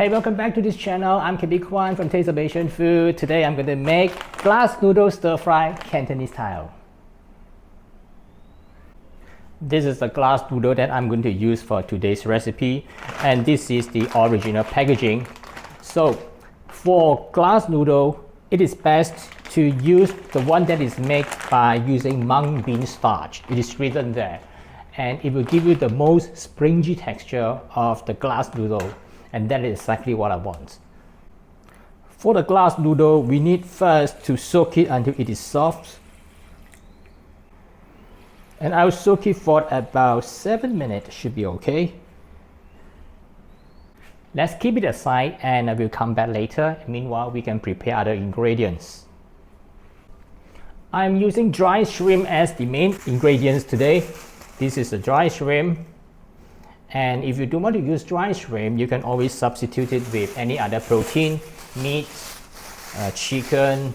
Hey, welcome back to this channel. I'm KB Kwan from Taste of Asian Food. Today I'm going to make glass noodle stir fry Cantonese style. This is the glass noodle that I'm going to use for today's recipe, and this is the original packaging. So for glass noodle, it is best to use the one that is made by using mung bean starch. It is written there, and it will give you the most springy texture of the glass noodle. And that is exactly what I want. For the glass noodle, we need first to soak it until it is soft. And I'll soak it for about 7 minutes, should be okay. Let's keep it aside and I will come back later. Meanwhile, we can prepare other ingredients. I'm using dry shrimp as the main ingredients today. This is the dry shrimp. And if you don't want to use dry shrimp, you can always substitute it with any other protein, meat, chicken,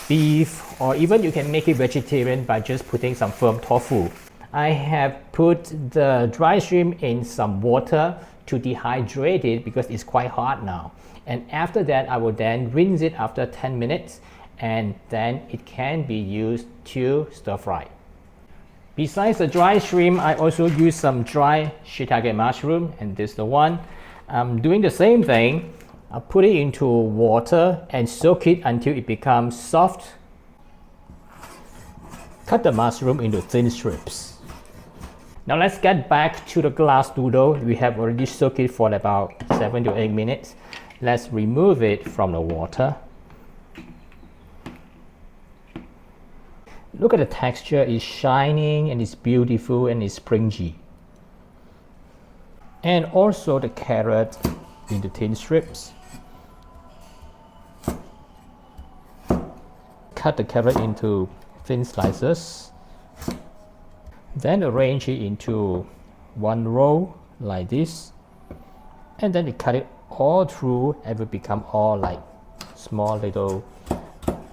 beef, or even you can make it vegetarian by just putting some firm tofu. I have put the dry shrimp in some water to dehydrate it because it's quite hard now. And after that, I will then rinse it after 10 minutes and then it can be used to stir fry. Besides the dry shrimp, I also use some dry shitake mushroom, and this is the one. I'm doing the same thing. I put it into water and soak it until it becomes soft. Cut the mushroom into thin strips. Now let's get back to the glass noodle. We have already soaked it for about 7 to 8 minutes. Let's remove it from the water. Look at the texture, it's shining and it's beautiful and it's springy. And also the carrot into thin strips. Cut the carrot into thin slices. Then arrange it into one row like this. And then you cut it all through and it will become all like small little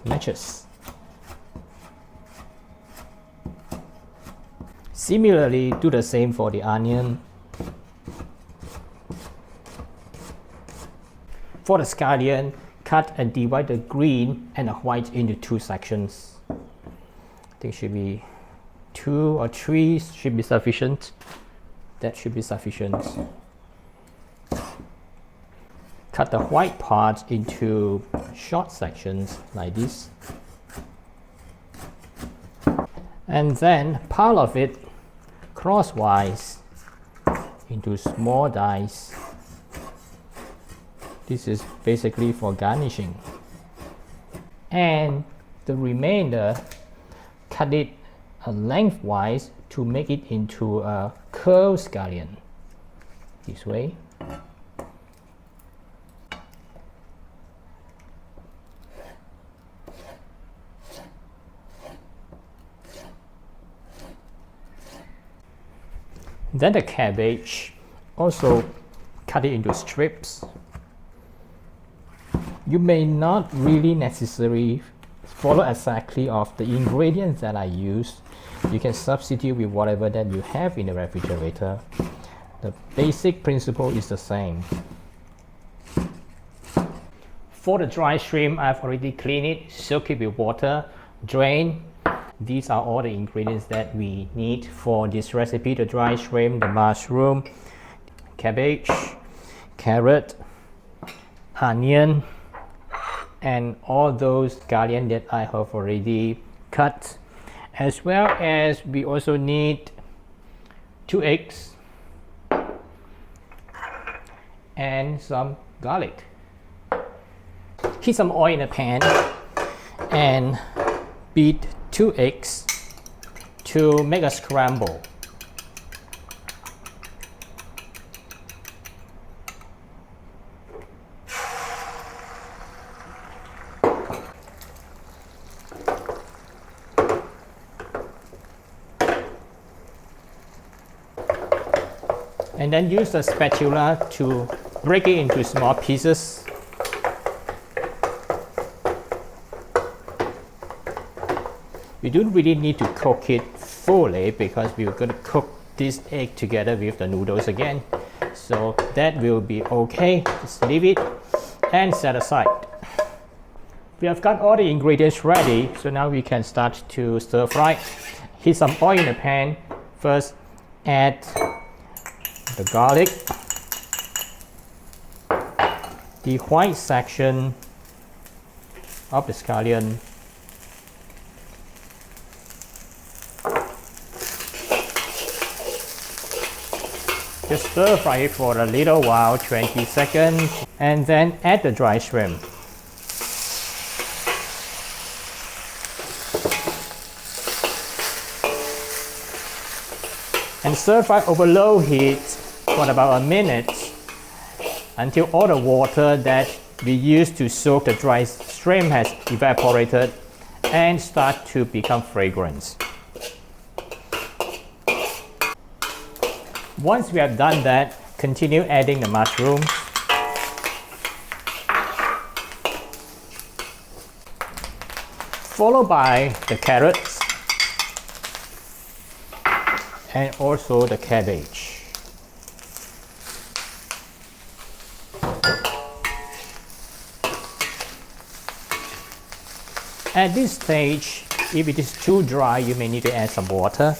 matches. Similarly, do the same for the onion. For the scallion, cut and divide the green and the white into 2 sections. I think should be 2 or 3 should be sufficient. That should be sufficient. Cut the white part into short sections like this. And then part of it crosswise into small dice. This is basically for garnishing. And the remainder, cut it lengthwise to make it into a curved scallion. This way. Then the cabbage, also cut it into strips. You may not really necessarily follow exactly of the ingredients that I use. You can substitute with whatever that you have in the refrigerator. The basic principle is the same. For the dry shrimp, I've already cleaned it, soak it with water, drain. These are all the ingredients that we need for this recipe: the dry shrimp, the mushroom, cabbage, carrot, onion, and all those scallion that I have already cut. As well as we also need 2 eggs and some garlic. Heat some oil in a pan and beat 2 eggs to make a scramble. And then use the spatula to break it into small pieces. We don't really need to cook it fully because we're going to cook this egg together with the noodles again. So that will be okay. Just leave it and set aside. We have got all the ingredients ready, so now we can start to stir fry. Heat some oil in the pan. First, add the garlic, the white section of the scallion, just stir fry it for a little while, 20 seconds, and then add the dry shrimp. And stir fry over low heat for about a minute until all the water that we used to soak the dry shrimp has evaporated and start to become fragrant. Once we have done that, continue adding the mushrooms. Followed by the carrots and also the cabbage. At this stage, if it is too dry, you may need to add some water.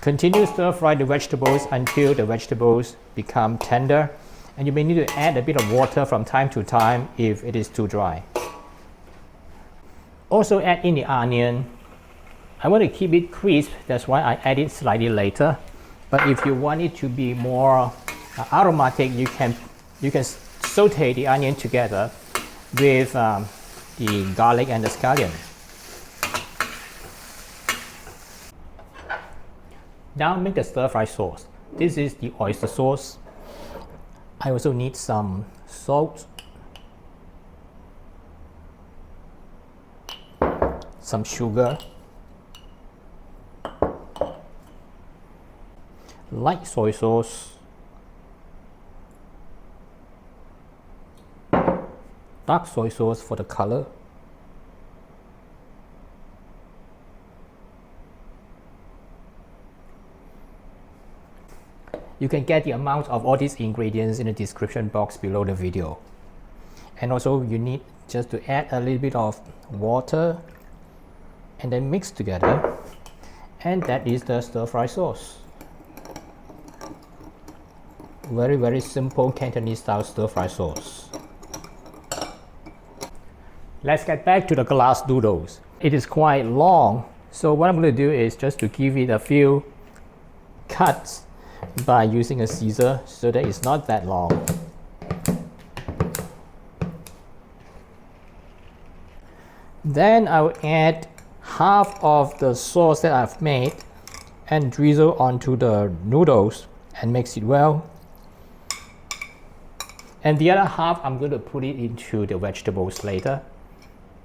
Continue stir fry the vegetables until the vegetables become tender, and you may need to add a bit of water from time to time if it is too dry. Also add in the onion. I want to keep it crisp, that's why I add it slightly later. But if you want it to be more aromatic, you can saute the onion together with the garlic and the scallion. Now make the stir fry sauce. This is the oyster sauce. I also need some salt, some sugar, light soy sauce, dark soy sauce for the color, you can get the amount of all these ingredients in the description box below the video. And also you need just to add a little bit of water and then mix together. And that is the stir fry sauce. Very, very simple Cantonese style stir fry sauce. Let's get back to the glass noodles. It is quite long, so what I'm going to do is just to give it a few cuts by using a scissor so that it's not that long. Then I will add half of the sauce that I've made and drizzle onto the noodles and mix it well. And the other half I'm going to put it into the vegetables later.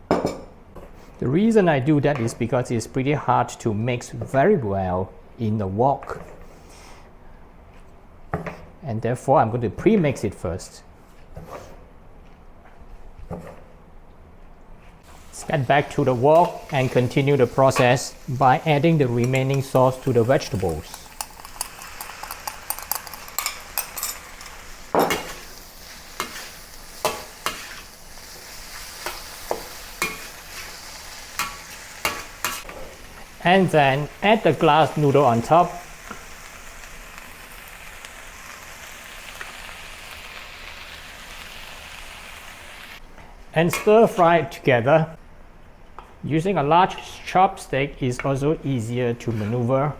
The reason I do that is because it's pretty hard to mix very well in the wok. And therefore I'm going to pre-mix it first. Let's get back to the wok and continue the process by adding the remaining sauce to the vegetables. And then add the glass noodle on top. And stir fry it together. Using a large chopstick is also easier to maneuver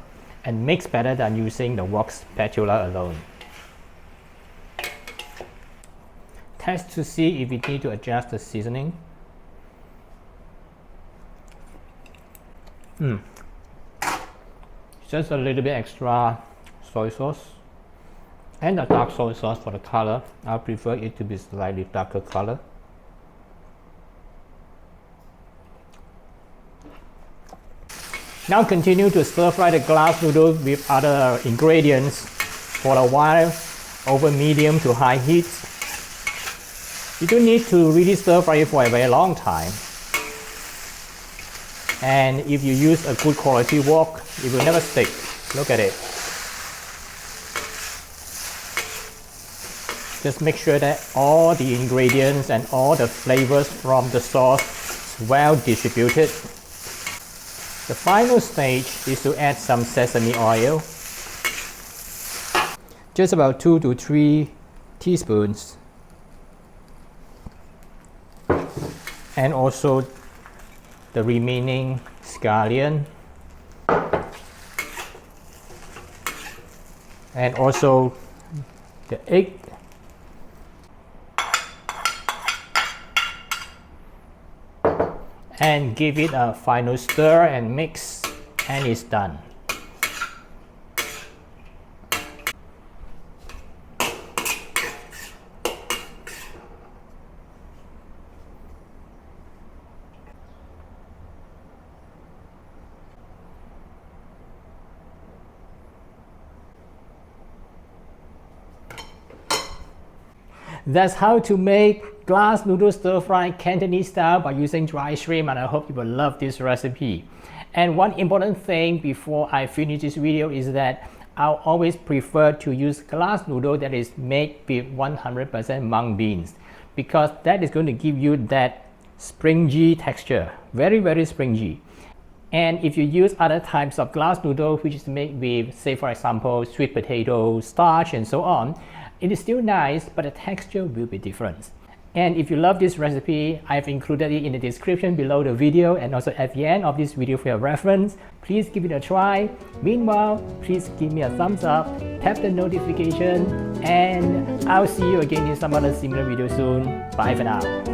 and mix better than using the wok spatula alone. Test to see if you need to adjust the seasoning. Just a little bit extra soy sauce and a dark soy sauce for the color. I prefer it to be slightly darker color. Now continue to stir fry the glass noodles with other ingredients for a while over medium to high heat. You don't need to really stir fry it for a very long time. And if you use a good quality wok, it will never stick. Look at it. Just make sure that all the ingredients and all the flavors from the sauce is well distributed. The final stage is to add some sesame oil. Just about 2 to 3 teaspoons. And also the remaining scallion. And also the egg. And give it a final stir and mix, and it's done. That's how to make glass noodle stir fry Cantonese style by using dry shrimp, and I hope you will love this recipe. And one important thing before I finish this video is that I'll always prefer to use glass noodle that is made with 100% mung beans, because that is going to give you that springy texture, very springy. And if you use other types of glass noodle which is made with, say for example, sweet potato starch and so on, it is still nice, but the texture will be different. And if you love this recipe, I've included it in the description below the video and also at the end of this video for your reference. Please give it a try. Meanwhile, please give me a thumbs up, tap the notification, and I'll see you again in some other similar video soon. Bye for now.